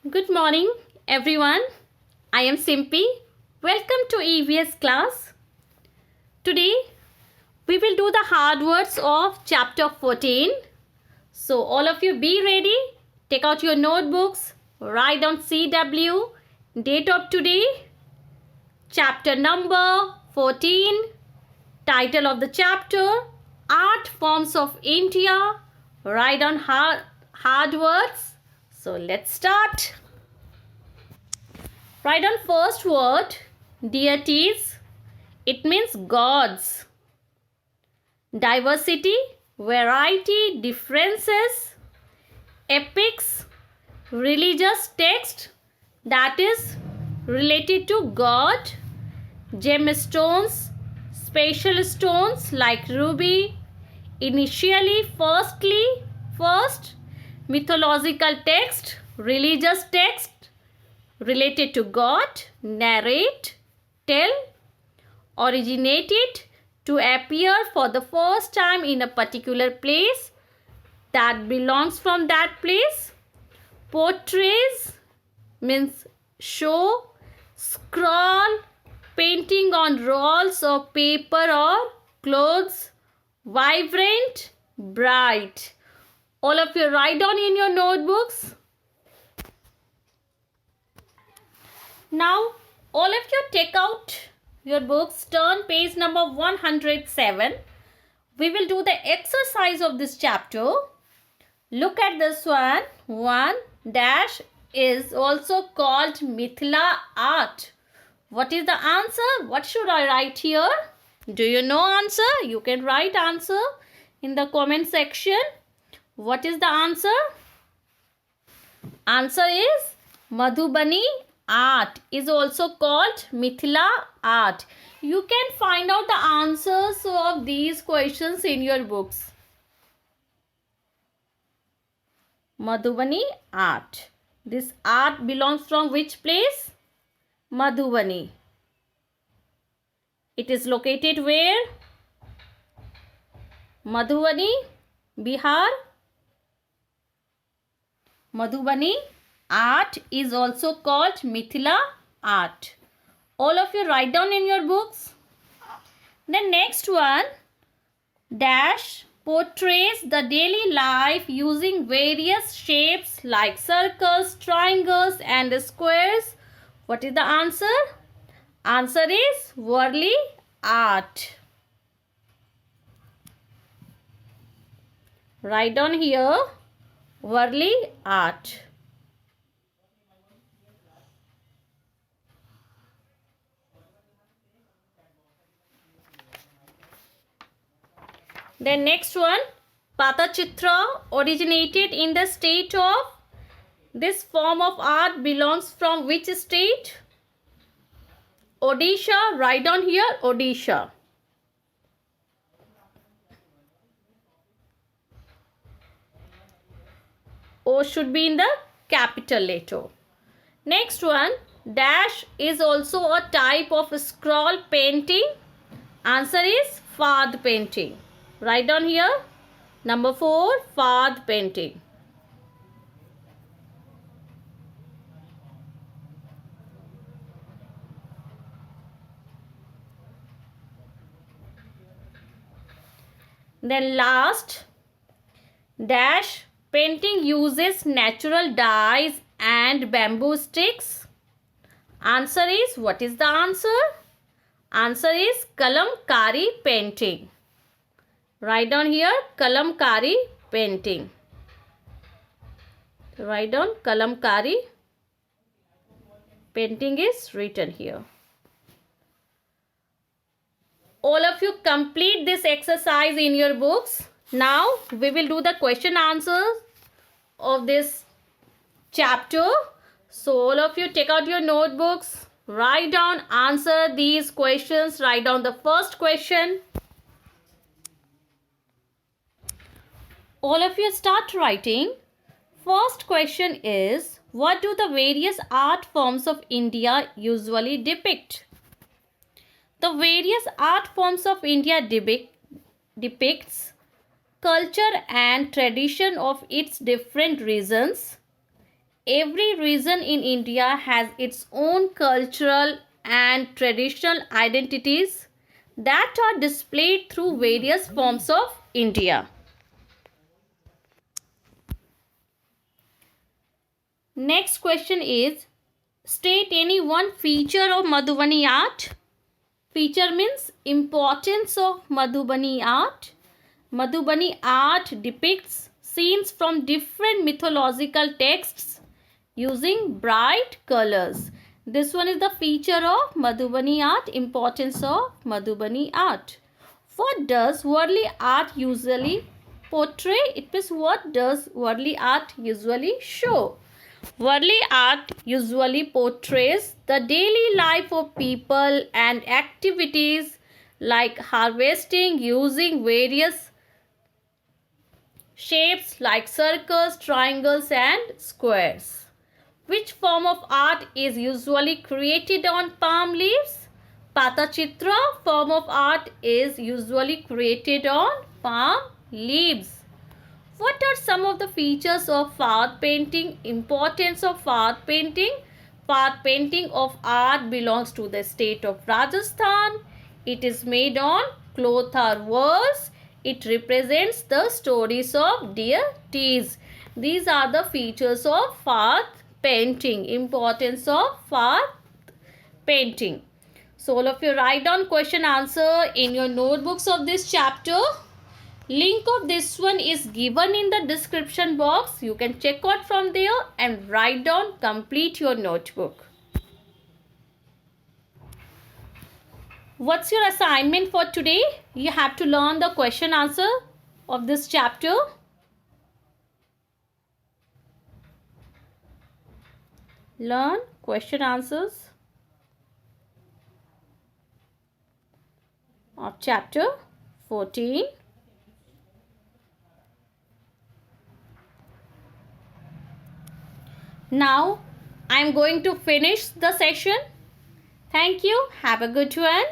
Good morning, everyone. I am Simpy. Welcome to EVS class. Today, we will do the hard words of chapter 14. So, all of you be ready. Take out your notebooks. Write down CW. Date of today. Chapter number 14. Title of the chapter. Art Forms of India. Write down hard words. So, let's start. Write down first word, deities. It means gods. Diversity, variety, differences. Epics, religious text that is related to God. Gemstones, special stones like ruby. Initially, first. Mythological text, religious text related to God, narrate, tell, originated, to appear for the first time in a particular place, that belongs from that place. Portrays means show, scroll, painting on rolls of paper or clothes. Vibrant, bright. All of you write down in your notebooks. Now, all of you take out your books, turn page number 107. We will do the exercise of this chapter. Look at this one. 1 dash is also called Mithila art. What is the answer? What should I write here? Do you know answer? You can write answer in the comment section. What is the answer? Answer is Madhubani art is also called Mithila art. You can find out the answers of these questions in your books. Madhubani art. This art belongs from which place? Madhubani. It is located where? Madhubani, Bihar. Madhubani art is also called Mithila art. All of you write down in your books. The next one, dash portrays the daily life using various shapes like circles, triangles and squares. What is the answer? Answer is Worli art. Write down here Worli art. Then next one, Patachitra originated in the state of, this form of art belongs from which state? Odisha. Write down here Odisha. O should be in the capital letter. Next one, dash is also a type of scroll painting. Answer is Fard painting. Write down here number 4, Fard painting. Then last, dash painting uses natural dyes and bamboo sticks. Answer is, what is the answer? Answer is Kalamkari painting. Write down here Kalamkari painting. Write down Kalamkari painting is written here. All of you complete this exercise in your books. Now we will do the question answers of this chapter. So all of you take out your notebooks, write down, answer these questions. Write down the first question. All of you start writing. First question is, what do the various art forms of India usually depict? The various art forms of India depicts culture and tradition of its different regions. Every region in India has its own cultural and traditional identities that are displayed through various forms of India. Next question is, state any one feature of Madhubani art. Feature means importance of Madhubani art. Madhubani art depicts scenes from different mythological texts using bright colors. This one is the feature of Madhubani art, importance of Madhubani art. What does worldly art usually portray? It means what does worldly art usually show? Worldly art usually portrays the daily life of people and activities like harvesting using various shapes like circles, triangles and squares. Which form of art is usually created on palm leaves? Patachitra form of art is usually created on palm leaves. What are some of the features of Fath painting? Importance of Fath painting. Fath painting of art belongs to the state of Rajasthan. It is made on cloth or walls. It represents the stories of deities. These are the features of Fath painting. Importance of Fath painting. So all of you write down question answer in your notebooks of this chapter. Link of this one is given in the description box. You can check out from there and write down, complete your notebook. What's your assignment for today? You have to learn the question answer of this chapter. Learn question answers of chapter 14. Now, I am going to finish the session. Thank you. Have a good one.